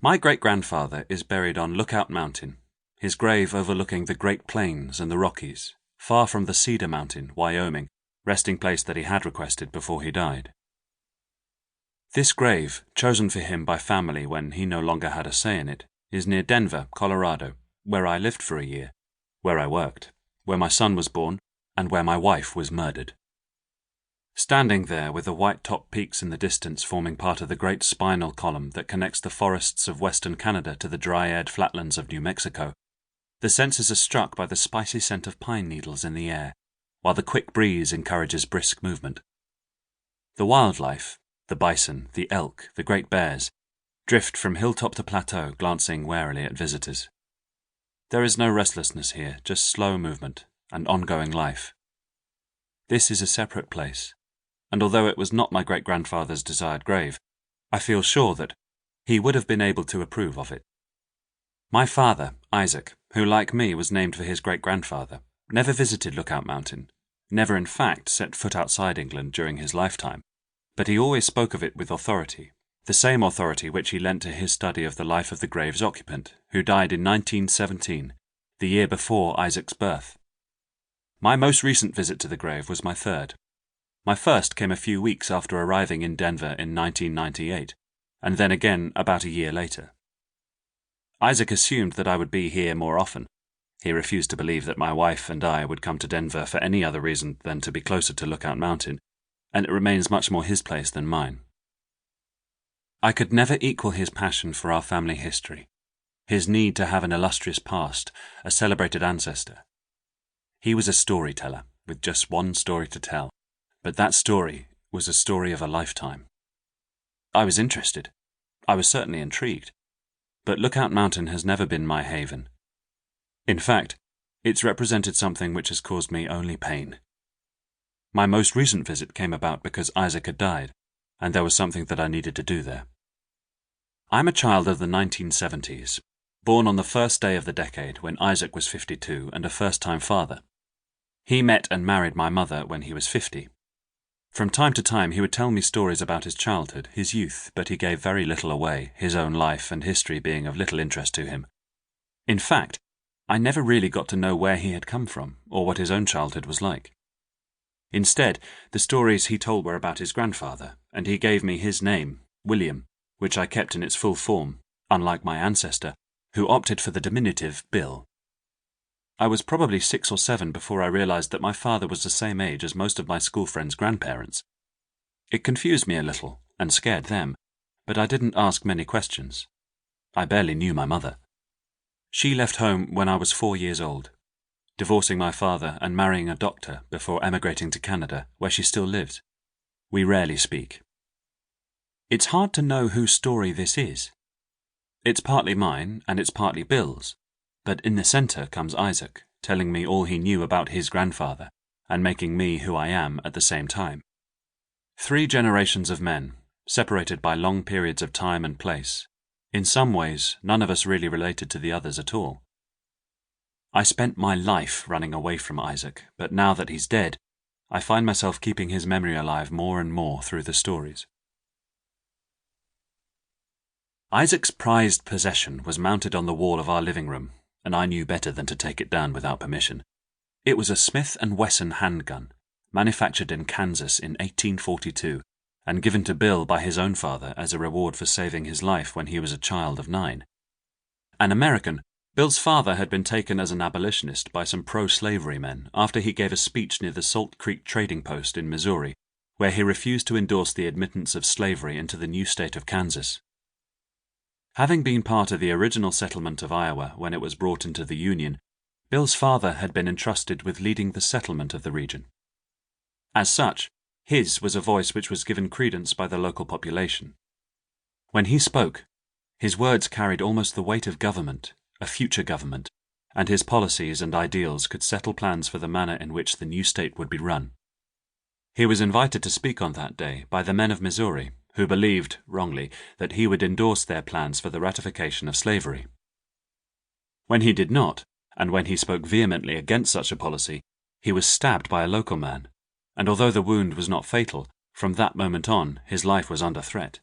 My great-grandfather is buried on Lookout Mountain, his grave overlooking the Great Plains and the Rockies, far from the Cedar Mountain, Wyoming, resting place that he had requested before he died. This grave, chosen for him by family when he no longer had a say in it, is near Denver, Colorado, where I lived for a year, where I worked, where my son was born, and where my wife was murdered. Standing there with the white-topped peaks in the distance forming part of the great spinal column that connects the forests of western Canada to the dry-aired flatlands of New Mexico, the senses are struck by the spicy scent of pine needles in the air, while the quick breeze encourages brisk movement. The wildlife, the bison, the elk, the great bears, drift from hilltop to plateau, glancing warily at visitors. There is no restlessness here, just slow movement and ongoing life. This is a separate place, and although it was not my great-grandfather's desired grave, I feel sure that he would have been able to approve of it. My father, Isaac, who like me was named for his great-grandfather, never visited Lookout Mountain, never in fact set foot outside England during his lifetime, but he always spoke of it with authority, the same authority which he lent to his study of the life of the grave's occupant, who died in 1917, the year before Isaac's birth. My most recent visit to the grave was my third. My first came a few weeks after arriving in Denver in 1998, and then again about a year later. Isaac assumed that I would be here more often. He refused to believe that my wife and I would come to Denver for any other reason than to be closer to Lookout Mountain, and it remains much more his place than mine. I could never equal his passion for our family history, his need to have an illustrious past, a celebrated ancestor. He was a storyteller, with just one story to tell, but that story was a story of a lifetime. I was interested. I was certainly intrigued. But Lookout Mountain has never been my haven. In fact, it's represented something which has caused me only pain. My most recent visit came about because Isaac had died, and there was something that I needed to do there. I'm a child of the 1970s, born on the first day of the decade when Isaac was 52 and a first-time father. He met and married my mother when he was 50. From time to time he would tell me stories about his childhood, his youth, but he gave very little away, his own life and history being of little interest to him. In fact, I never really got to know where he had come from, or what his own childhood was like. Instead, the stories he told were about his grandfather, and he gave me his name, William, which I kept in its full form, unlike my ancestor, who opted for the diminutive Bill. I was probably 6 or 7 before I realized that my father was the same age as most of my school friends' grandparents. It confused me a little, and scared them, but I didn't ask many questions. I barely knew my mother. She left home when I was 4 years old, divorcing my father and marrying a doctor before emigrating to Canada, where she still lives. We rarely speak. It's hard to know whose story this is. It's partly mine, and it's partly Bill's. But in the centre comes Isaac, telling me all he knew about his grandfather, and making me who I am at the same time. 3 generations of men, separated by long periods of time and place. In some ways, none of us really related to the others at all. I spent my life running away from Isaac, but now that he's dead, I find myself keeping his memory alive more and more through the stories. Isaac's prized possession was mounted on the wall of our living room, and I knew better than to take it down without permission. It was a Smith & Wesson handgun, manufactured in Kansas in 1842, and given to Bill by his own father as a reward for saving his life when he was a child of 9. An American, Bill's father had been taken as an abolitionist by some pro-slavery men after he gave a speech near the Salt Creek Trading Post in Missouri, where he refused to endorse the admittance of slavery into the new state of Kansas. Having been part of the original settlement of Iowa when it was brought into the Union, Bill's father had been entrusted with leading the settlement of the region. As such, his was a voice which was given credence by the local population. When he spoke, his words carried almost the weight of government, a future government, and his policies and ideals could settle plans for the manner in which the new state would be run. He was invited to speak on that day by the men of Missouri, who believed, wrongly, that he would endorse their plans for the ratification of slavery. When he did not, and when he spoke vehemently against such a policy, he was stabbed by a local man, and although the wound was not fatal, from that moment on his life was under threat.